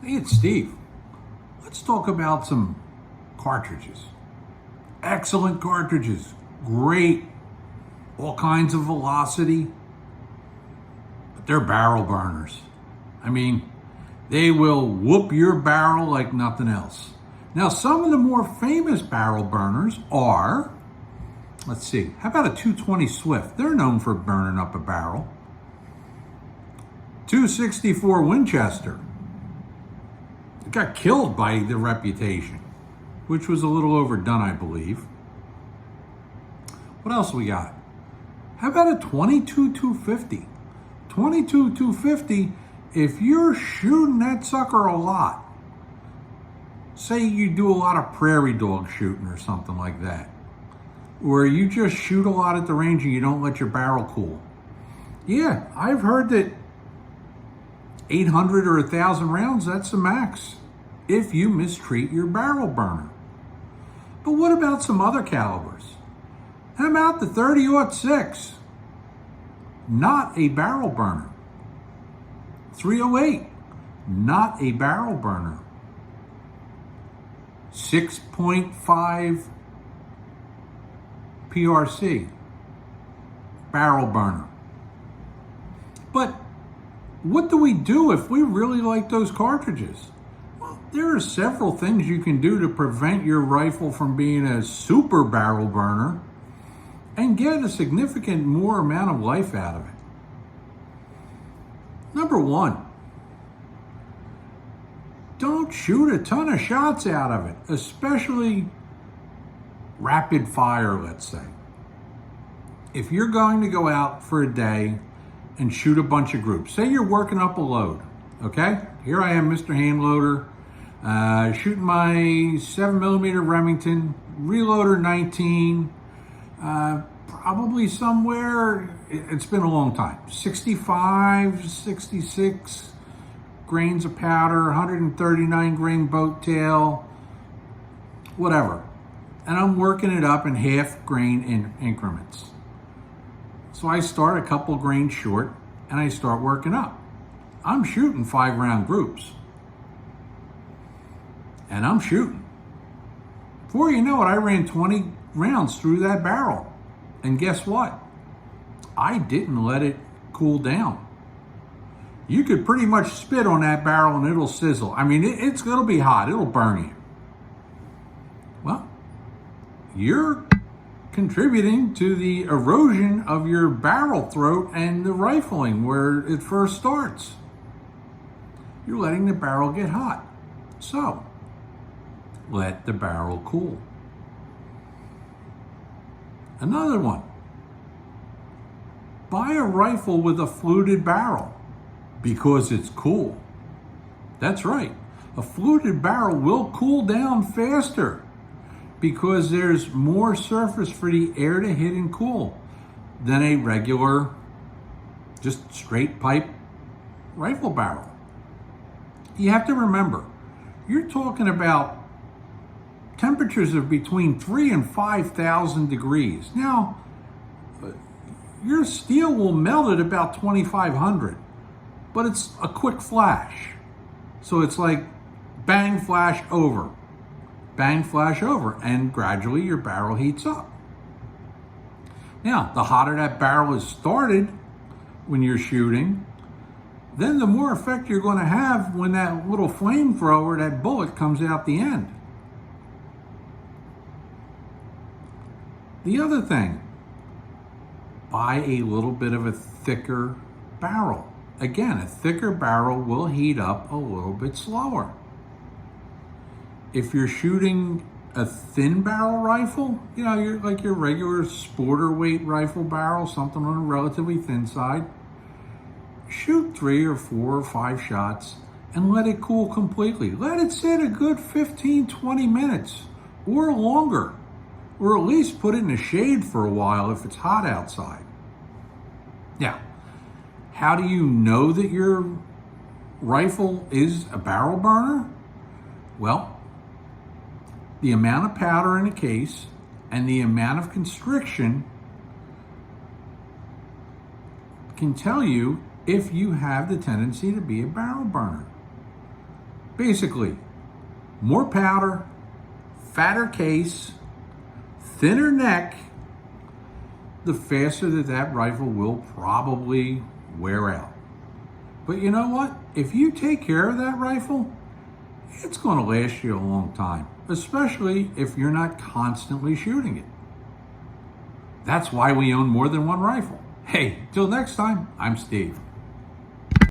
Hey, it's Steve. Let's talk about some cartridges. Excellent cartridges. Great. All kinds of velocity. But they're barrel burners. I mean, they will whoop your barrel like nothing else. Now, some of the more famous barrel burners are, let's see, how about a 220 Swift? They're known for burning up a barrel. 264 Winchester. It got killed by the Reputation, which was a little overdone, I believe. What else we got? How about a 22 250? 22 250, if you're shooting that sucker a lot, say you do a lot of prairie dog shooting or something like that, where you just shoot a lot at the range and you don't let your barrel cool. Yeah, I've heard that 800 or 1,000 rounds, that's the max if you mistreat your barrel burner. But what about some other calibers? How about the 30-06? Not a barrel burner. 308, not a barrel burner. 6.5 PRC, barrel burner. But what do we do if we really like those cartridges? Well, there are several things you can do to prevent your rifle from being a super barrel burner and get a significant more amount of life out of it. Number one, don't shoot a ton of shots out of it, especially rapid fire, let's say. If you're going to go out for a day and shoot a bunch of groups, say you're working up a load, okay? Here I am, Mr. Hand Loader, shooting my 7mm Remington, reloader 19, probably somewhere, it's been a long time, 65, 66 grains of powder, 139 grain boat tail, whatever. And I'm working it up in half grain increments. So I start a couple grains short and I start working up. I'm shooting 5-round groups. And I'm shooting. Before you know it, I ran 20 rounds through that barrel. And guess what? I didn't let it cool down. You could pretty much spit on that barrel and it'll sizzle. I mean, it'll be hot. It'll burn you. Well, you're contributing to the erosion of your barrel throat and the rifling where it first starts. You're letting the barrel get hot. So, let the barrel cool. Another one. Buy a rifle with a fluted barrel because it's cool. That's right. A fluted barrel will cool down faster because there's more surface for the air to hit and cool than a regular, just straight pipe rifle barrel. You have to remember, you're talking about temperatures of between 3,000 and 5,000 degrees. Now, your steel will melt at about 2,500, but it's a quick flash. So it's like bang, flash, over. Bang, flash, over, and gradually your barrel heats up. Now, the hotter that barrel is started when you're shooting, then the more effect you're going to have when that little flamethrower, that bullet, comes out the end. The other thing, buy a little bit of a thicker barrel. Again, a thicker barrel will heat up a little bit slower. If you're shooting a thin barrel rifle, you know, you're like your regular sporter weight rifle barrel, something on a relatively thin side, shoot 3 or 4 or 5 shots and let it cool completely. Let it sit a good 15, 20 minutes or longer, or at least put it in the shade for a while if it's hot outside. Now, how do you know that your rifle is a barrel burner? Well, the amount of powder in a case and the amount of constriction can tell you if you have the tendency to be a barrel burner. Basically, more powder, fatter case, thinner neck, the faster that rifle will probably wear out. But you know what? If you take care of that rifle, it's going to last you a long time, especially if you're not constantly shooting it. That's why we own more than one rifle. Hey, till next time, I'm Steve.